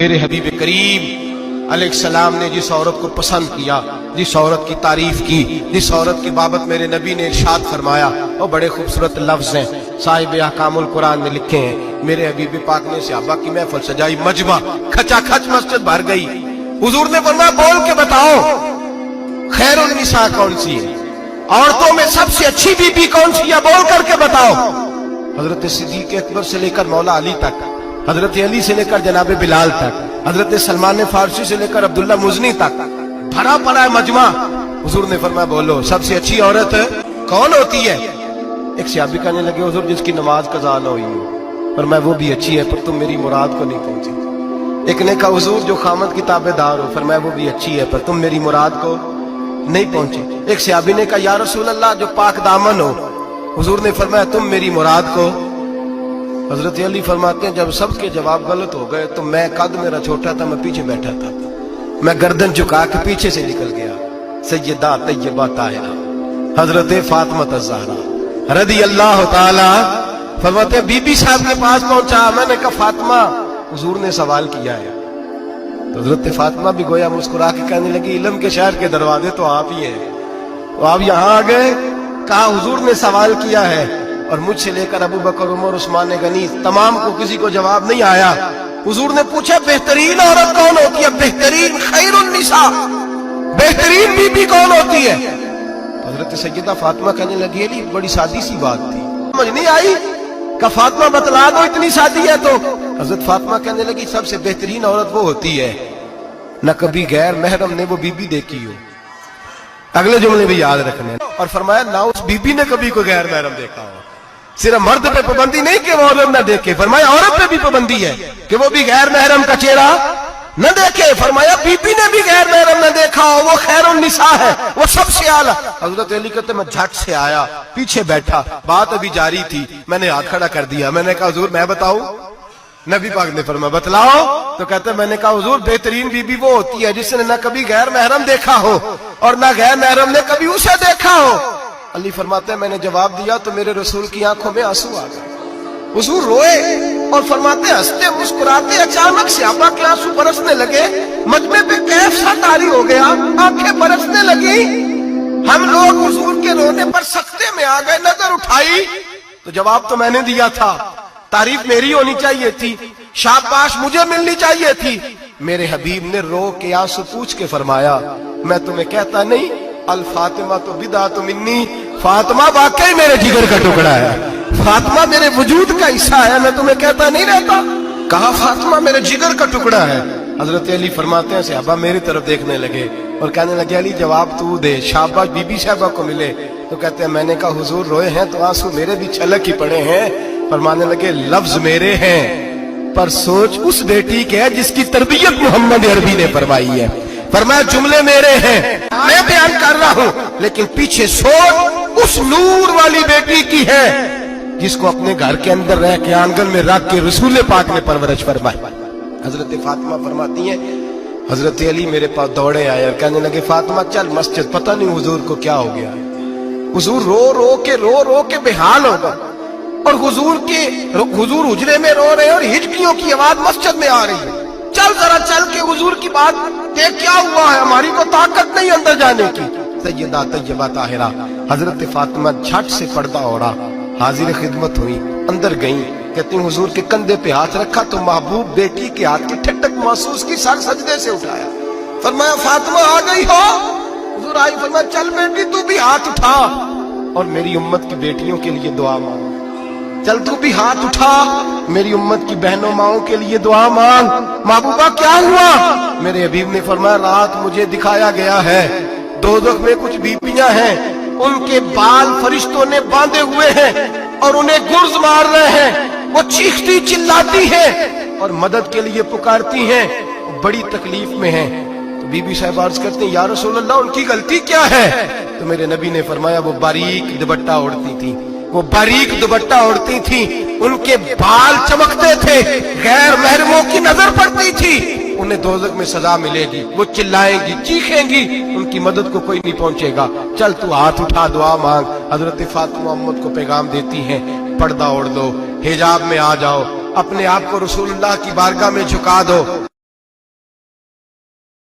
میرے حبیب کریم علیہ السلام نے جس عورت کو پسند کیا، جس عورت کی تعریف کی، جس عورت کی بابت میرے نبی نے ارشاد فرمایا، وہ بڑے خوبصورت لفظ ہیں، صاحب احکام القرآن نے لکھے ہیں۔ میرے حبیب پاک نے صحابہ کی محفل سجائی، مجمع کھچا کھچ مسجد بھر گئی۔ حضور نے فرمایا بول کے بتاؤ خیر النساء کون سی ہے، عورتوں میں سب سے اچھی بی بی کون سی ہے، بول کر کے بتاؤ۔ حضرت صدیق اکبر سے لے کر مولا علی تک، حضرت علی سے لے کر جناب بلال تک، حضرت سلمان فارسی سے لے کر عبداللہ مزنی تک بھرا پڑا ہے مجمع۔ حضور نے فرمایا بولو سب سے اچھی عورت کون ہوتی ہے؟ ایک صحابی کہنے لگے حضور جس کی نماز قضا نہ ہوئی ہو، فرمایا وہ بھی اچھی ہے پر تم میری مراد کو نہیں پہنچی۔ ایک نے کہا حضور جو خامد کی تابع دار ہو، فرمایا وہ بھی اچھی ہے پر تم میری مراد کو نہیں پہنچے۔ ایک صحابی نے کہا یا رسول اللہ جو پاک دامن ہو، حضور نے فرمایا تم میری مراد کو۔ حضرت علی فرماتے ہیں جب سب کے جواب غلط ہو گئے تو میں قد میرا چھوٹا تھا، میں پیچھے بیٹھا تھا، میں گردن جھکا کے پیچھے سے نکل گیا۔ سیدہ طیبہ طاہرہ حضرت فاطمہ الزہرا رضی اللہ تعالی فرماتے ہیں بی بی صاحب کے پاس پہنچا، میں نے کہا فاطمہ حضور نے سوال کیا ہے۔ تو حضرت فاطمہ بھی گویا مسکرا کے کہنے لگی علم کے شہر کے دروازے تو آپ ہی ہیں، تو آپ یہاں آ گئے۔ کہا حضور نے سوال کیا ہے اور مجھ سے لے کر ابو بکر عمر عثمان غنی تمام کو کسی کو جواب نہیں آیا۔ حضور نے پوچھا بہترین عورت کون ہوتی ہے، بہترین خیر النساء بہترین بی بی کون ہوتی ہے؟ حضرت سیدہ فاطمہ کہنے لگی علی بڑی سادی سی بات تھی، سمجھ نہیں آئی؟ کہ فاطمہ بتلا دو اتنی سادی ہے تو۔ حضرت فاطمہ کہنے لگی سب سے بہترین عورت وہ ہوتی ہے نہ کبھی غیر محرم نے وہ بی بی دیکھی ہو۔ اگلے جملے بھی یاد رکھنے، اور فرمایا نہ اس بی بی نے کبھی کوئی غیر محرم دیکھا ہو۔ صرف مرد پہ پابندی نہیں کہ وہ عورت نہ دیکھے، فرمایا عورت پہ بھی پابندی ہے کہ وہ بھی غیر محرم کا چہرہ نہ دیکھے۔ فرمایا بی بی نے بھی غیر محرم نہ دیکھا ہو، وہ خیر النساء ہے، وہ سب سے اعلیٰ۔ حضرت علی کہتے میں جھٹ سے آیا، پیچھے بیٹھا، بات ابھی جاری تھی، میں نے ہاتھ کھڑا کر دیا، میں نے کہا حضور میں بتاؤں؟ نبی پاک نے فرمایا بتلاؤ۔ تو کہتے میں نے کہا حضور بہترین بی بی وہ ہوتی ہے جس نے نہ کبھی غیر محرم دیکھا ہو اور نہ غیر محرم نے کبھی اسے دیکھا ہو۔ علی فرماتے ہیں میں نے جواب دیا تو میرے رسول کی آنکھوں میں آنسو آ گئے، حضور روئے اور فرماتے ہنستے مسکراتے اچانک صحابہ کے آنسو برسنے لگے، مجمع پہ کیف سا طاری ہو گیا، آنکھیں برسنے لگی۔ ہم لوگ حضور کے رونے پر سکتے میں آ گئے، نظر اٹھائی تو جواب تو میں نے دیا تھا، تعریف میری ہونی چاہیے تھی، شاباش مجھے ملنی چاہیے تھی۔ میرے حبیب نے رو کے آنسو پوچھ کے فرمایا میں تمہیں کہتا نہیں الفاطمہ تو بدعۃ منی، فاطمہ واقعی میرے جگر کا ٹکڑا ہے، فاطمہ میرے وجود کا حصہ ہے، میں تمہیں کہتا نہیں رہتا۔ کہا فاطمہ میرے جگر کا ٹکڑا ہے۔ حضرت علی فرماتے ہیں صحابہ میری طرف دیکھنے لگے اور کہنے لگے علی جواب تو دے، شاباش بی بی صاحبہ کو ملے۔ تو کہتے ہیں میں نے کہا حضور روئے ہیں تو آنسو میرے بھی چھلک ہی پڑے ہیں۔ فرمانے لگے لفظ میرے ہیں پر سوچ اس بیٹی کے ہے جس کی تربیت محمد عربی نے فرمائی ہے۔ فرمایا جملے میرے ہیں میں بیان کر رہا ہوں لیکن پیچھے سوچ اس نور والی بیٹی کی ہے جس کو اپنے گھر کے اندر رہ کے آنگن میں رکھ کے رسول پاک نے پرورش فرمائی۔ حضرت فاطمہ فرماتی ہیں حضرت علی میرے پاس دوڑے آئے اور کہنے لگے فاطمہ چل مسجد، پتہ نہیں حضور کو کیا ہو گیا۔ حضور رو رو کے بحال ہو گئے اور حضور حجرے میں رو رہے ہیں اور ہچکیوں کی آواز مسجد میں آ رہی ہے۔ چل ذرا چل کے حضور کی بات دیکھ کیا ہوا ہے، ہماری کو طاقت نہیں اندر جانے کی۔ سیدہ طیبہ طاہرہ حضرت فاطمہ جھٹ سے پردہ اوڑا، حاضر خدمت ہوئی، اندر گئیں، کہتی ہیں حضور کے کندھے پہ ہاتھ رکھا تو محبوب بیٹی کے ہاتھ کی ٹھنڈک محسوس کی، سر سجدے سے اٹھایا، فرمایا فاطمہ آ گئی ہو؟ حضور آئی، فرمایا چل بیٹی تو بھی ہاتھ اٹھا اور میری امت کی بیٹیوں کے لیے دعا مانگ، چل تو بھی ہاتھ اٹھا میری امت کی بہنوں ماؤں کے لیے دعا مانگ۔ محبوبہ کیا ہوا؟ میرے حبیب نے فرمایا رات مجھے دکھایا گیا ہے دوزخ میں کچھ بیبیاں ہیں، ان کے بال فرشتوں نے باندھے ہوئے ہیں اور انہیں گرز مار رہے ہیں، وہ چیختی چلاتی ہیں اور مدد کے لیے پکارتی ہیں، بڑی تکلیف میں ہیں۔ تو بی بی صاحب عرض کرتے ہیں یا رسول اللہ ان کی غلطی کیا ہے؟ تو میرے نبی نے فرمایا وہ باریک دوپٹہ اوڑھتی تھی، وہ باریک دوپٹہ اوڑھتی تھی، ان کے بال چمکتے تھے، غیر محرموں کی نظر پڑتی تھی، انہیں دوزخ میں سزا ملے گی، وہ چلائیں گی چیخیں گی، ان کی مدد کو کوئی نہیں پہنچے گا، چل تو ہاتھ اٹھا دعا مانگ۔ حضرت فاطمہ امت کو پیغام دیتی ہیں پردہ اوڑھ دو، حجاب میں آ جاؤ، اپنے آپ کو رسول اللہ کی بارگاہ میں جھکا دو،